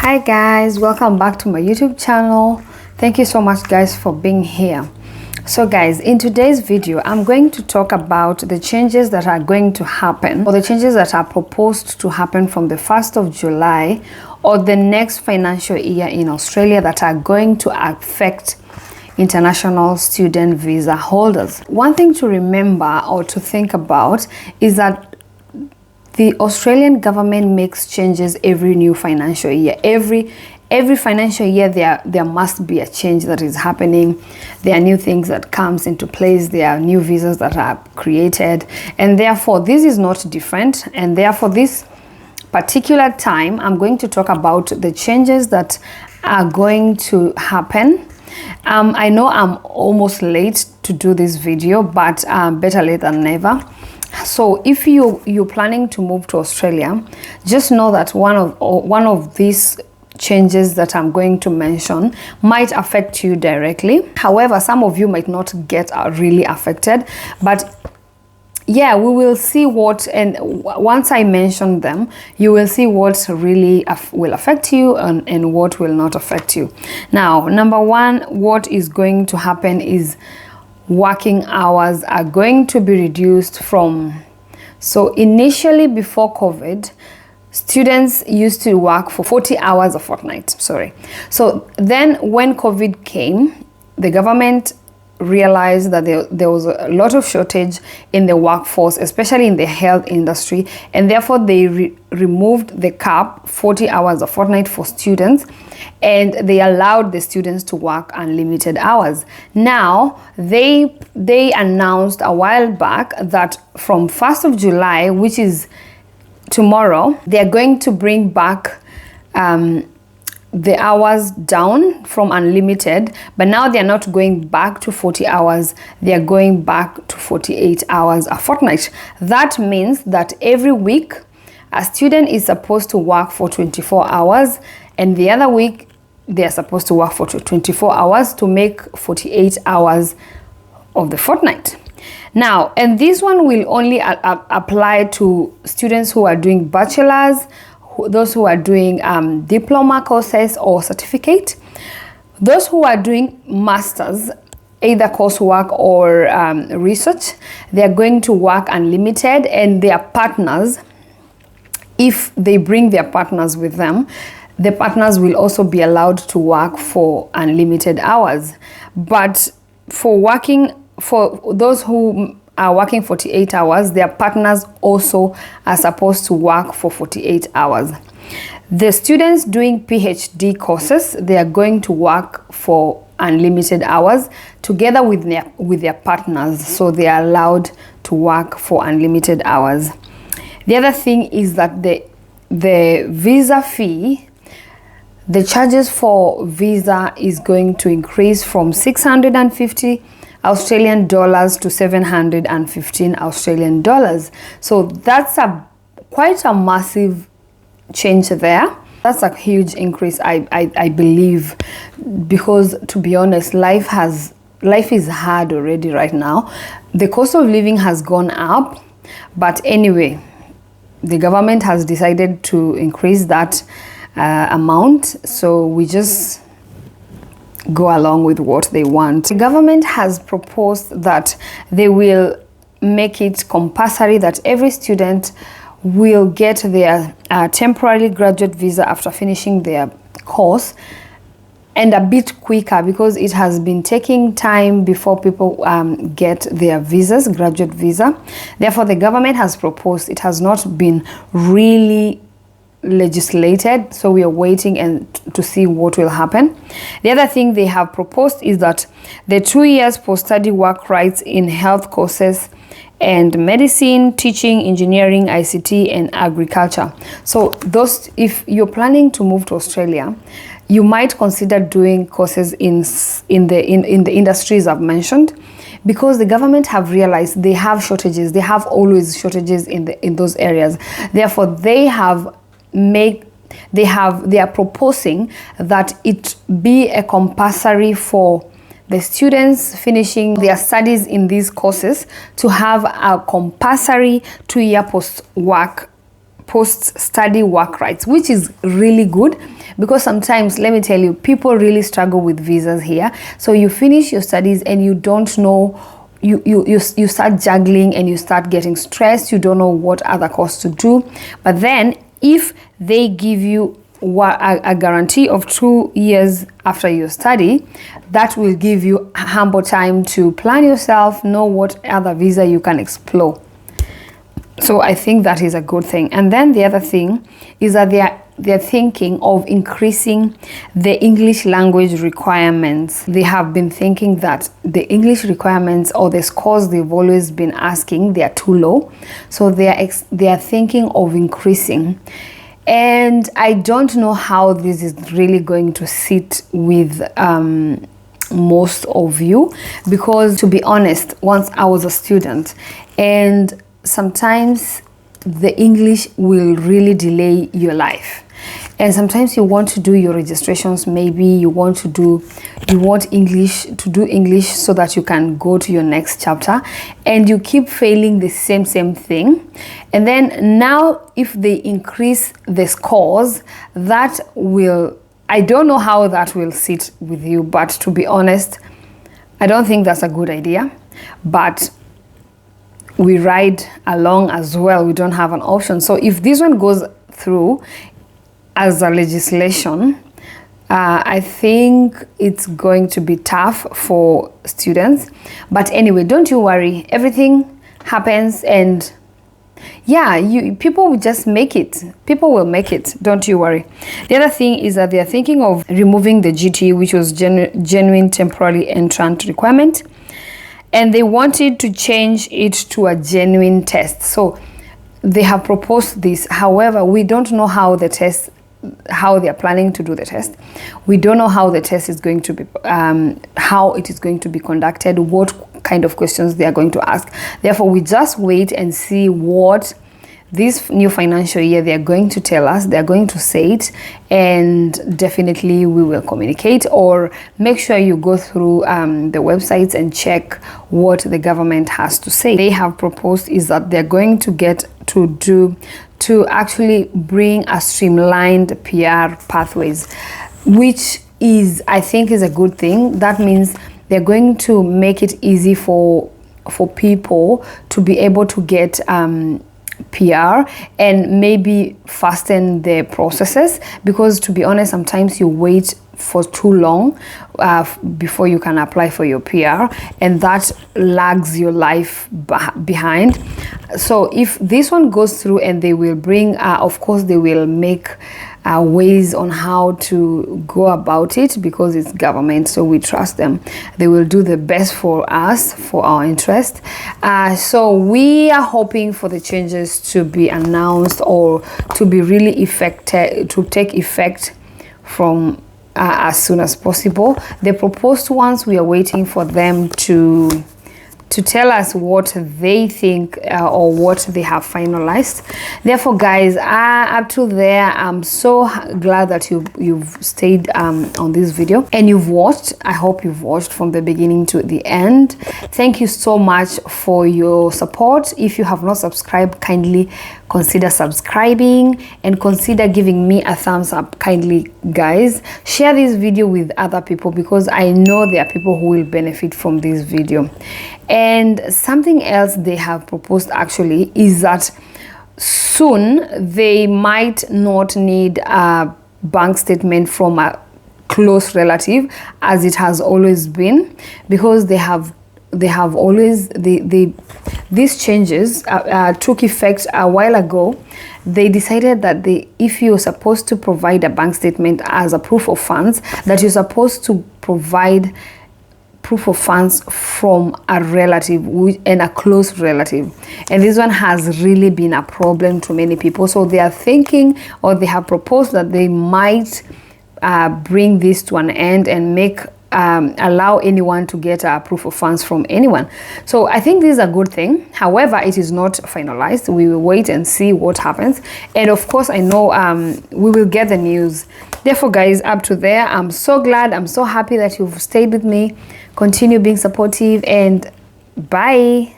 Hi guys, welcome back to my YouTube channel. Thank you so much guys for being here. So guys, in today's video I'm going to talk about the changes that are going to happen, or the changes that are proposed to happen from the 1st of July or the next financial year in Australia that are going to affect international student visa holders. One thing to remember or to think about is that the Australian government makes changes every new financial year. Every financial year there must be a change that is happening. There are new things that comes into place. There are new visas that are created, and therefore this is not different. And therefore this particular time I'm going to talk about the changes that are going to happen. I know I'm almost late to do this video, but better late than never. So if you're planning to move to Australia, just know that one of these changes that I'm going to mention might affect you directly. However, some of you might not get really affected, but yeah, we will see what, and once I mention them, you will see what really will affect you and what will not affect you. Now, number one, what is going to happen is working hours are going to be reduced from, so initially before COVID, students used to work for 40 hours a fortnight, So then when COVID came, the government realized that there was a lot of shortage in the workforce, especially in the health industry, and therefore they removed the cap 40 hours a fortnight for students, and they allowed the students to work unlimited hours. Now they announced a while back that from 1st of July, which is tomorrow, they are going to bring back the hours down from unlimited, but now they are not going back to 40 hours, they are going back to 48 hours a fortnight. That means that every week a student is supposed to work for 24 hours, and the other week they are supposed to work for 24 hours to make 48 hours of the fortnight. Now, and this one will only apply to students who are doing bachelor's, those who are doing diploma courses or certificate. Those who are doing masters, either coursework or research, they are going to work unlimited, and their partners, if they bring their partners with them, the partners will also be allowed to work for unlimited hours. But for those who are working 48 hours, their partners also are supposed to work for 48 hours. The students doing PhD courses, they are going to work for unlimited hours together with their partners, so they are allowed to work for unlimited hours. The other thing is that the visa fee, the charges for visa is going to increase from 650 Australian dollars to 715 Australian dollars. So that's quite a massive change there. That's a huge increase, I believe, because to be honest, life is hard already right now. The cost of living has gone up, but anyway, the government has decided to increase that amount, so we just go along with what they want. The government has proposed that they will make it compulsory that every student will get their temporary graduate visa after finishing their course, and a bit quicker, because it has been taking time before people get their visas, graduate visa. Therefore, the government has proposed, it has not been really legislated, so we are waiting and to see what will happen. The other thing they have proposed is that the 2 years post-study work rights in health courses and medicine, teaching, engineering, ICT, and agriculture. So those, if you're planning to move to Australia, you might consider doing courses in the industries I've mentioned, because the government have realized they have shortages. They have always shortages in those areas. Therefore, they are proposing that it be a compulsory for the students finishing their studies in these courses to have a compulsory 2-year post-study work rights, which is really good, because sometimes, let me tell you, people really struggle with visas here. So you finish your studies and you don't know, you start juggling and you start getting stressed. You don't know what other course to do. But then if they give you a guarantee of 2 years after your study, that will give you ample time to plan yourself, know what other visa you can explore. So I think that is a good thing. And then the other thing is that they're thinking of increasing the English language requirements. They have been thinking that the English requirements or the scores they've always been asking, they are too low. So they are thinking of increasing. And I don't know how this is really going to sit with most of you, because to be honest, once I was a student, and sometimes the English will really delay your life. And sometimes you want to do your registrations, maybe you want English to do English so that you can go to your next chapter, and you keep failing the same thing. And then now if they increase the scores, that will, I don't know how that will sit with you, but to be honest, I don't think that's a good idea. But we ride along as well. We don't have an option. So if this one goes through as a legislation, I think it's going to be tough for students. But anyway, don't you worry. Everything happens, and yeah, people will just make it. People will make it. Don't you worry. The other thing is that they are thinking of removing the GT, which was genuine temporary entrant requirement, and they wanted to change it to a genuine test. So they have proposed this. However, we don't know how they are planning to do the test. We don't know how the test is going to be, how it is going to be conducted, what kind of questions they are going to ask. Therefore, we just wait and see what this new financial year they are going to tell us. They are going to say it, and definitely we will communicate, or make sure you go through the websites and check what the government has to say. They have proposed is that they're going to get to actually bring a streamlined PR pathways, which is, I think, is a good thing. That means they're going to make it easy for people to be able to get PR, and maybe fasten the processes, because to be honest, sometimes you wait for too long before you can apply for your PR, and that lags your life behind. So if this one goes through, and they will bring, of course they will make ways on how to go about it, because it's government, so we trust them. They will do the best for us, for our interest. So we are hoping for the changes to be announced, or to be really effective, to take effect from as soon as possible. The proposed ones, we are waiting for them to tell us what they think or what they have finalized. Therefore, guys, up to there, I'm so glad that you've stayed on this video and you've watched. I hope you've watched from the beginning to the end. Thank you so much for your support. If you have not subscribed, kindly consider subscribing and consider giving me a thumbs up. Kindly, guys, share this video with other people, because I know there are people who will benefit from this video. And something else they have proposed actually is that soon they might not need a bank statement from a close relative, as it has always been, because these changes took effect a while ago. They decided that if you're supposed to provide a bank statement as a proof of funds, that you're supposed to provide proof of funds from a relative and a close relative. And this one has really been a problem to many people. So they are thinking, or they have proposed, that they might bring this to an end and make allow anyone to get a proof of funds from anyone. So I think this is a good thing. However, it is not finalized. We will wait and see what happens, and of course I know we will get the news. Therefore, guys, up to there, I'm so glad, I'm so happy that you've stayed with me. Continue being supportive, and bye.